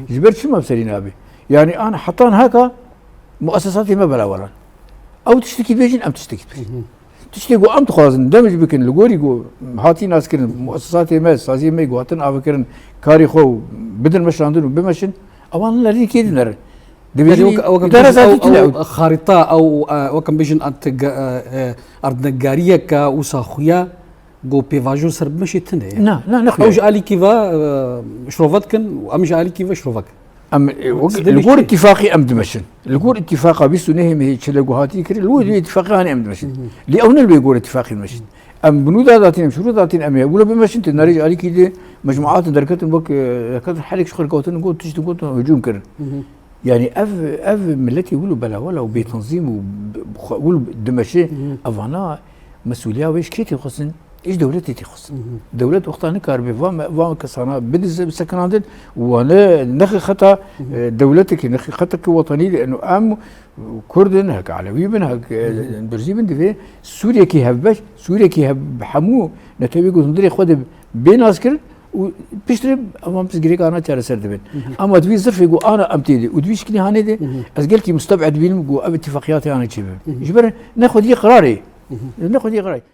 جبرت شو ما بسرين ابي يعني انا حطان هكا مؤسساتي ما بلا ورا او تشتكي بيجن ام تشتكي بيجن تشتكي ام تخازن دمج بكن لغوري جو هاتي ناس كرن مؤسساتي ما سازي ما يقوتن افكرن كاري خو بدل مشاندن بمشن اوان لا كيد نر او خارطه او وكم بيجن انت ارض نجاريه كوساخويا جو بيفاجو سر مشي تنه لا نخلي اوج الي كيفا شروفاتكن وامج الي كيفا شروفك ام الغور اتفاقي ام دمشن الغور اتفاقا بيسو نهم هي تشلقو هاتي كري الغور اتفاقي هاني ام دمشن لي اون اللي يقول اتفاقي مشن ام بنودا ذاتين شروط ذاتين ام ولا بمشن تنارج علي كده مجموعات دركت بك كذا حالك شغل كوتن نقول تجي تقول هجوم كرن يعني اف ملتي يقولوا بلا ولا وبتنظيم ويقولوا دمشي افانا مسؤوليه ويش كيتي خصن ايش دولتي تخص دولة وقتها نكار بفام كسانا بدز بسكنادن وانا نخي خطا دولتك نخي خطك وطني لانه ام كردن هك علوي بن هك درزي بن دفي سوريا كي هبش سوريا كي هب حمو نتبيقو تندري خد بين عسكر وبيشتري امام تسجريك انا ترى سردبن اما تبي زرف يقول انا امتيدي ودويش كني هاني دي ازقلكي مستبعد بين اتفاقياتي انا تشبه جبر ناخذ لي قراري